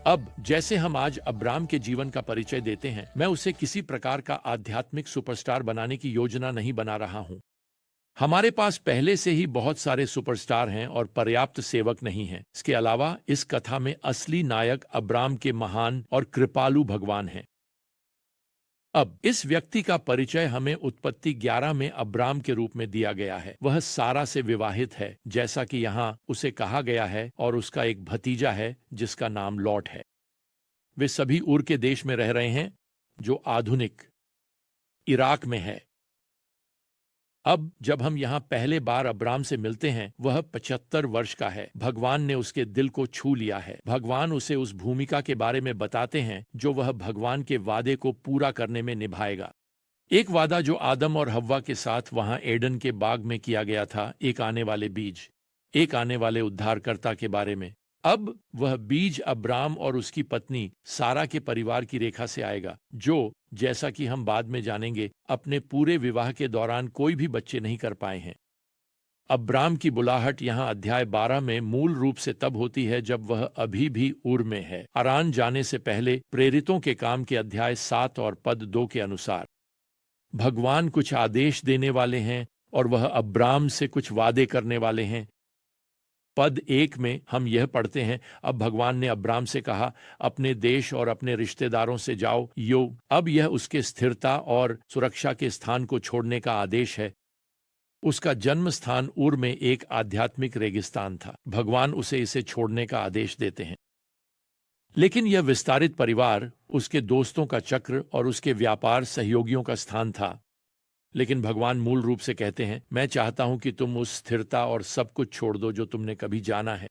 अब जैसे हम आज अब्राम के जीवन का परिचय देते हैं, मैं उसे किसी प्रकार का आध्यात्मिक सुपरस्टार बनाने की योजना नहीं बना रहा हूं। हमारे पास पहले से ही बहुत सारे सुपरस्टार हैं और पर्याप्त सेवक नहीं हैं। इसके अलावा इस कथा में असली नायक अब्राम के महान और कृपालु भगवान हैं। अब इस व्यक्ति का परिचय हमें उत्पत्ति 11 में अब्राम के रूप में दिया गया है। वह सारा से विवाहित है, जैसा कि यहाँ उसे कहा गया है, और उसका एक भतीजा है जिसका नाम लॉट है। वे सभी ऊर के देश में रह रहे हैं, जो आधुनिक इराक में है। अब जब हम यहां पहले बार अब्राम से मिलते हैं, वह 75 वर्ष का है। भगवान ने उसके दिल को छू लिया है। भगवान उसे उस भूमिका के बारे में बताते हैं जो वह भगवान के वादे को पूरा करने में निभाएगा। एक वादा जो आदम और हव्वा के साथ वहां एडन के बाग में किया गया था, एक आने वाले बीज, एक आने वाले उद्धारकर्ता के बारे में। अब वह बीज अब्राम और उसकी पत्नी सारा के परिवार की रेखा से आएगा, जो, जैसा कि हम बाद में जानेंगे, अपने पूरे विवाह के दौरान कोई भी बच्चे नहीं कर पाए हैं। अब्राम की बुलाहट यहाँ अध्याय 12 में मूल रूप से तब होती है जब वह अभी भी ऊर में है, अरान जाने से पहले। प्रेरितों के काम के अध्याय 7 और पद 2 के अनुसार भगवान कुछ आदेश देने वाले हैं और वह अब्राम से कुछ वादे करने वाले हैं। पद 1 में हम यह पढ़ते हैं, अब भगवान ने अब्राम से कहा, अपने देश और अपने रिश्तेदारों से जाओ। अब यह उसके स्थिरता और सुरक्षा के स्थान को छोड़ने का आदेश है। उसका जन्म स्थान ऊर में एक आध्यात्मिक रेगिस्तान था। भगवान उसे इसे छोड़ने का आदेश देते हैं। लेकिन यह विस्तारित परिवार उसके दोस्तों का चक्र और उसके व्यापार सहयोगियों का स्थान था। लेकिन भगवान मूल रूप से कहते हैं, मैं चाहता हूं कि तुम उस स्थिरता और सब कुछ छोड़ दो जो तुमने कभी जाना है।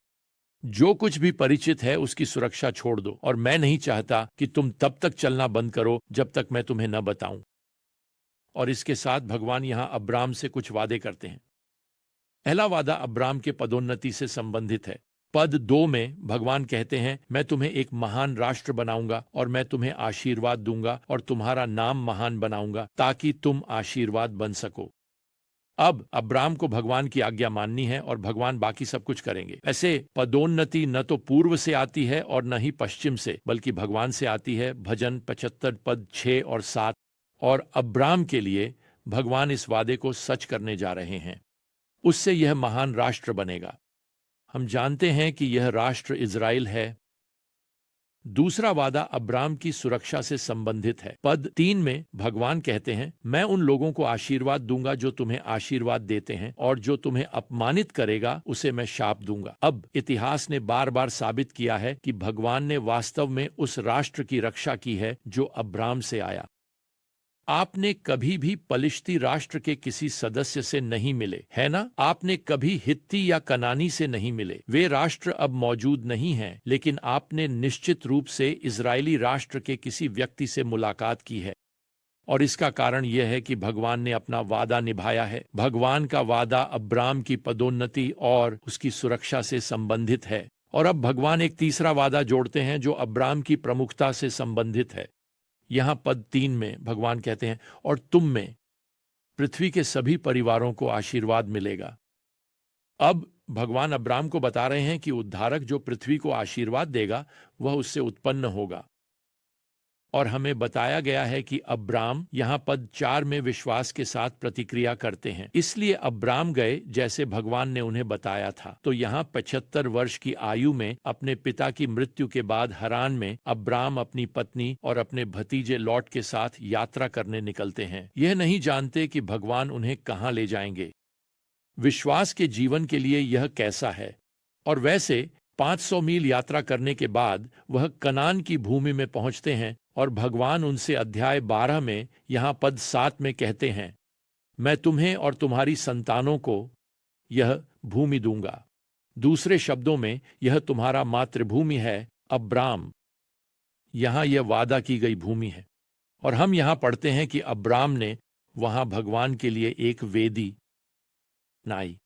जो कुछ भी परिचित है उसकी सुरक्षा छोड़ दो, और मैं नहीं चाहता कि तुम तब तक चलना बंद करो जब तक मैं तुम्हें न बताऊं। और इसके साथ भगवान यहां अब्राम से कुछ वादे करते हैं। पहला वादा अब्राम के पदोन्नति से संबंधित है। पद 2 में भगवान कहते हैं, मैं तुम्हें एक महान राष्ट्र बनाऊंगा और मैं तुम्हें आशीर्वाद दूंगा और तुम्हारा नाम महान बनाऊंगा ताकि तुम आशीर्वाद बन सको। अब अब्राम को भगवान की आज्ञा माननी है और भगवान बाकी सब कुछ करेंगे। ऐसे पदोन्नति न तो पूर्व से आती है और न ही पश्चिम से, बल्कि भगवान से आती है। भजन 75 पद 6 और 7। और अब्राम के लिए भगवान इस वादे को सच करने जा रहे हैं। उससे यह महान राष्ट्र बनेगा। हम जानते हैं कि यह राष्ट्र इज़राइल है। दूसरा वादा अब्राम की सुरक्षा से संबंधित है। पद 3 में भगवान कहते हैं, मैं उन लोगों को आशीर्वाद दूंगा जो तुम्हें आशीर्वाद देते हैं, और जो तुम्हें अपमानित करेगा उसे मैं शाप दूंगा। अब इतिहास ने बार बार साबित किया है कि भगवान ने वास्तव में उस राष्ट्र की रक्षा की है जो अब्राम से आया। आपने कभी भी पलिश्ती राष्ट्र के किसी सदस्य से नहीं मिले, है ना? आपने कभी हित्ती या कनानी से नहीं मिले। वे राष्ट्र अब मौजूद नहीं हैं, लेकिन आपने निश्चित रूप से इजरायली राष्ट्र के किसी व्यक्ति से मुलाकात की है। और इसका कारण यह है कि भगवान ने अपना वादा निभाया है। भगवान का वादा अब्राम की पदोन्नति और उसकी सुरक्षा से संबंधित है। और अब भगवान एक तीसरा वादा जोड़ते हैं जो अब्राम की प्रमुखता से संबंधित है। यहां पद 3 में भगवान कहते हैं, और तुम में पृथ्वी के सभी परिवारों को आशीर्वाद मिलेगा। अब भगवान अब्राम को बता रहे हैं कि उद्धारक जो पृथ्वी को आशीर्वाद देगा वह उससे उत्पन्न होगा। और हमें बताया गया है कि अब्राम यहां पद 4 में विश्वास के साथ प्रतिक्रिया करते हैं। इसलिए अब्राम गए जैसे भगवान ने उन्हें बताया था। तो यहां 75 वर्ष की आयु में अपने पिता की मृत्यु के बाद हरान में अब्राम अपनी पत्नी और अपने भतीजे लॉट के साथ यात्रा करने निकलते हैं। यह नहीं जानते कि भगवान उन्हें कहां ले जाएंगे। विश्वास के जीवन के लिए यह कैसा है। और वैसे 500 मील यात्रा करने के बाद वह कनान की भूमि में पहुंचते हैं, और भगवान उनसे अध्याय 12 में यहां पद 7 में कहते हैं, मैं तुम्हें और तुम्हारी संतानों को यह भूमि दूंगा। दूसरे शब्दों में, यह तुम्हारा मातृभूमि है अब्राम। यहां यह वादा की गई भूमि है। और हम यहां पढ़ते हैं कि अब्राम ने वहां भगवान के लिए एक वेदी बनाई।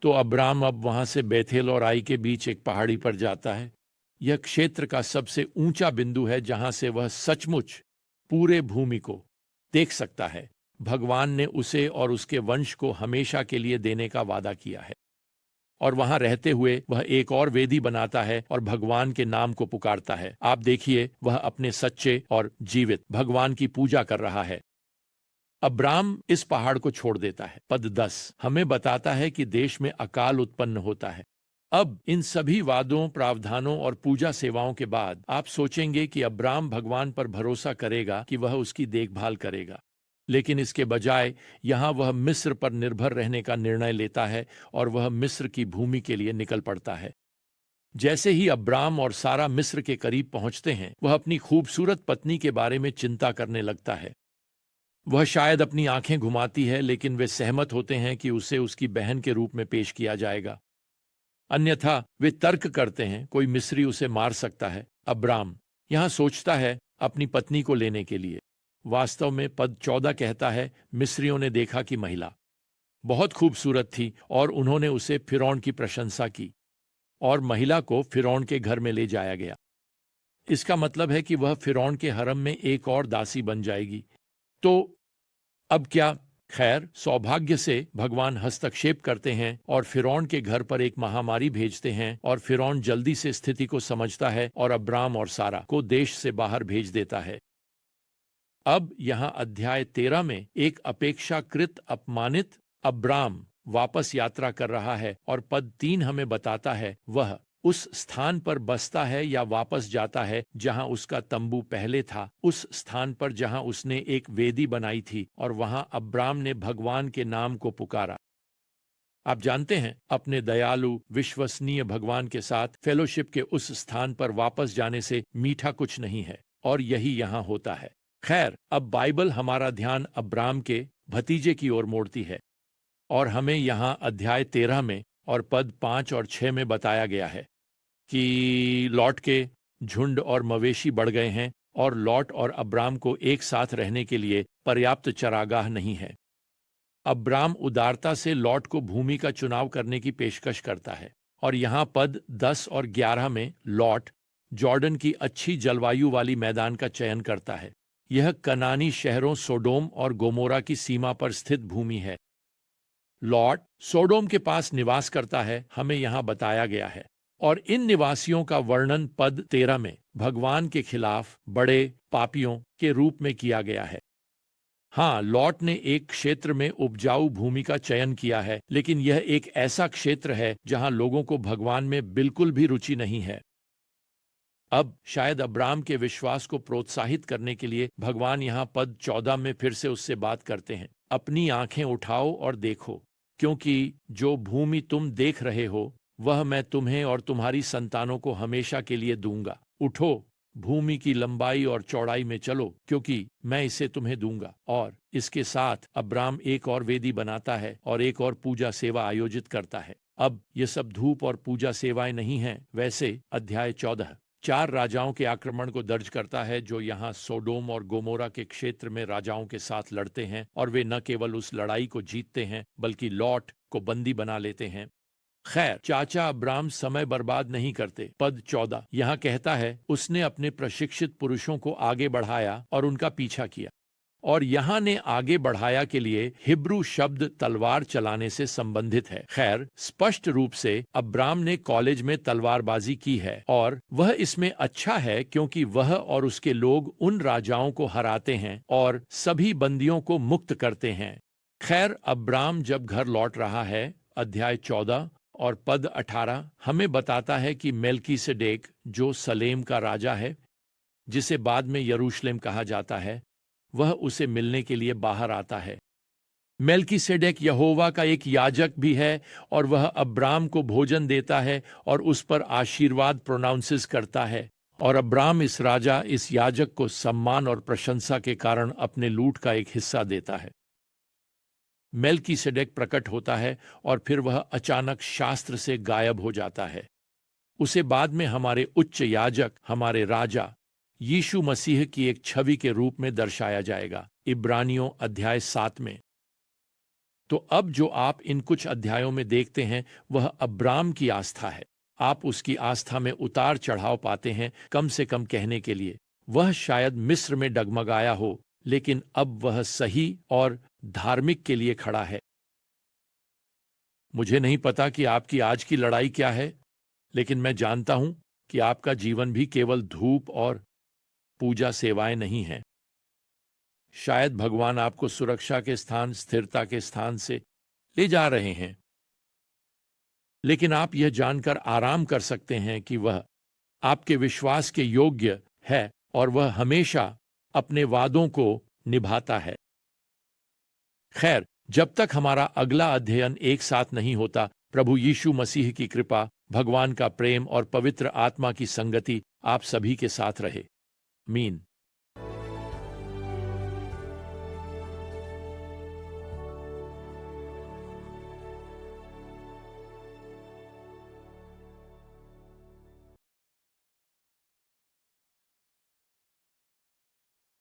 तो अब्राम अब वहां से बेथेल और आई के बीच एक पहाड़ी पर जाता है। यह क्षेत्र का सबसे ऊंचा बिंदु है जहां से वह सचमुच पूरे भूमि को देख सकता है। भगवान ने उसे और उसके वंश को हमेशा के लिए देने का वादा किया है। और वहां रहते हुए वह एक और वेदी बनाता है और भगवान के नाम को पुकारता है। आप देखिए, वह अपने सच्चे और जीवित भगवान की पूजा कर रहा है। अब्राम इस पहाड़ को छोड़ देता है। पद 10 हमें बताता है कि देश में अकाल उत्पन्न होता है। अब इन सभी वादों, प्रावधानों और पूजा सेवाओं के बाद आप सोचेंगे कि अब्राम भगवान पर भरोसा करेगा कि वह उसकी देखभाल करेगा, लेकिन इसके बजाय यहां वह मिस्र पर निर्भर रहने का निर्णय लेता है और वह मिस्र की भूमि के लिए निकल पड़ता है। जैसे ही अब्राम और सारा मिस्र के करीब पहुंचते हैं, वह अपनी खूबसूरत पत्नी के बारे में चिंता करने लगता है। वह शायद अपनी आंखें घुमाती है, लेकिन वे सहमत होते हैं कि उसे उसकी बहन के रूप में पेश किया जाएगा। अन्यथा वे तर्क करते हैं, कोई मिस्री उसे मार सकता है। अब्राम यहां सोचता है अपनी पत्नी को लेने के लिए। वास्तव में पद 14 कहता है, मिस्रियों ने देखा कि महिला बहुत खूबसूरत थी और उन्होंने उसे फिरौन की प्रशंसा की और महिला को फिरौन के घर में ले जाया गया। इसका मतलब है कि वह फिरौन के हरम में एक और दासी बन जाएगी। तो अब क्या? खैर, सौभाग्य से भगवान हस्तक्षेप करते हैं और फिरौन के घर पर एक महामारी भेजते हैं और फिरौन जल्दी से स्थिति को समझता है और अब्राम और सारा को देश से बाहर भेज देता है। अब यहां अध्याय 13 में एक अपेक्षाकृत अपमानित अब्राम वापस यात्रा कर रहा है और पद 3 हमें बताता है वह उस स्थान पर बसता है या वापस जाता है जहां उसका तंबू पहले था, उस स्थान पर जहां उसने एक वेदी बनाई थी और वहां अब्राम ने भगवान के नाम को पुकारा। आप जानते हैं, अपने दयालु विश्वसनीय भगवान के साथ फेलोशिप के उस स्थान पर वापस जाने से मीठा कुछ नहीं है, और यही यहां होता है। खैर, अब बाइबल हमारा ध्यान अब्राम के भतीजे की ओर मोड़ती है और हमें यहां अध्याय 13 में और पद 5 और 6 में बताया गया है कि लॉट के झुंड और मवेशी बढ़ गए हैं और लॉट और अब्राम को एक साथ रहने के लिए पर्याप्त चरागाह नहीं है। अब्राम उदारता से लॉट को भूमि का चुनाव करने की पेशकश करता है और यहां पद 10 और 11 में लॉट जॉर्डन की अच्छी जलवायु वाली मैदान का चयन करता है। यह कनानी शहरों सोडोम और गोमोरा की सीमा पर स्थित भूमि है। लॉट सोडोम के पास निवास करता है, हमें यहां बताया गया है, और इन निवासियों का वर्णन पद 13 में भगवान के खिलाफ बड़े पापियों के रूप में किया गया है। हाँ, लॉट ने एक क्षेत्र में उपजाऊ भूमि का चयन किया है, लेकिन यह एक ऐसा क्षेत्र है जहां लोगों को भगवान में बिल्कुल भी रुचि नहीं है। अब शायद अब्राम के विश्वास को प्रोत्साहित करने के लिए भगवान यहां पद 14 में फिर से उससे बात करते हैं। अपनी आंखें उठाओ और देखो, क्योंकि जो भूमि तुम देख रहे हो वह मैं तुम्हें और तुम्हारी संतानों को हमेशा के लिए दूंगा। उठो, भूमि की लंबाई और चौड़ाई में चलो, क्योंकि मैं इसे तुम्हें दूंगा। और इसके साथ अब्राम एक और वेदी बनाता है और एक और पूजा सेवा आयोजित करता है। अब ये सब धूप और पूजा सेवाएं नहीं हैं। वैसे अध्याय 14 4 राजाओं के आक्रमण को दर्ज करता है जो यहाँ सोडोम और गोमोरा के क्षेत्र में राजाओं के साथ लड़ते हैं, और वे न केवल उस लड़ाई को जीतते हैं बल्कि लॉट को बंदी बना लेते हैं। खैर, चाचा अब्राम समय बर्बाद नहीं करते। पद 14 यहाँ कहता है, उसने अपने प्रशिक्षित पुरुषों को आगे बढ़ाया और उनका पीछा किया। और यहाँ ने आगे बढ़ाया के लिए हिब्रू शब्द तलवार चलाने से संबंधित है। खैर, स्पष्ट रूप से अब्राम ने कॉलेज में तलवारबाजी की है और वह इसमें अच्छा है, क्योंकि वह और उसके लोग उन राजाओं को हराते हैं और सभी बंदियों को मुक्त करते हैं। खैर, अब्राम जब घर लौट रहा है, अध्याय 14 और पद 18 हमें बताता है कि मेल्कीसेडेक, जो सलेम का राजा है, जिसे बाद में यरूशलेम कहा जाता है, वह उसे मिलने के लिए बाहर आता है। मेल्कीसेडेक यहोवा का एक याजक भी है और वह अब्राम को भोजन देता है और उस पर आशीर्वाद प्रोनाउंसेस करता है, और अब्राम इस राजा, इस याजक को सम्मान और प्रशंसा के कारण अपने लूट का एक हिस्सा देता है। मेल्कीसेडेक प्रकट होता है और फिर वह अचानक शास्त्र से गायब हो जाता है। उसे बाद में हमारे उच्च याजक, हमारे राजा यीशु मसीह की एक छवि के रूप में दर्शाया जाएगा, इब्रानियों अध्याय 7 में। तो अब जो आप इन कुछ अध्यायों में देखते हैं वह अब्राम की आस्था है। आप उसकी आस्था में उतार चढ़ाव पाते हैं। कम से कम कहने के लिए वह शायद मिस्र में डगमगाया हो, लेकिन अब वह सही और धार्मिक के लिए खड़ा है। मुझे नहीं पता कि आपकी आज की लड़ाई क्या है, लेकिन मैं जानता हूं कि आपका जीवन भी केवल धूप और पूजा सेवाएं नहीं है। शायद भगवान आपको सुरक्षा के स्थान, स्थिरता के स्थान से ले जा रहे हैं, लेकिन आप यह जानकर आराम कर सकते हैं कि वह आपके विश्वास के योग्य है और वह हमेशा अपने वादों को निभाता है। खैर, जब तक हमारा अगला अध्ययन एक साथ नहीं होता, प्रभु यीशु मसीह की कृपा, भगवान का प्रेम और पवित्र आत्मा की संगति आप सभी के साथ रहे। मीन।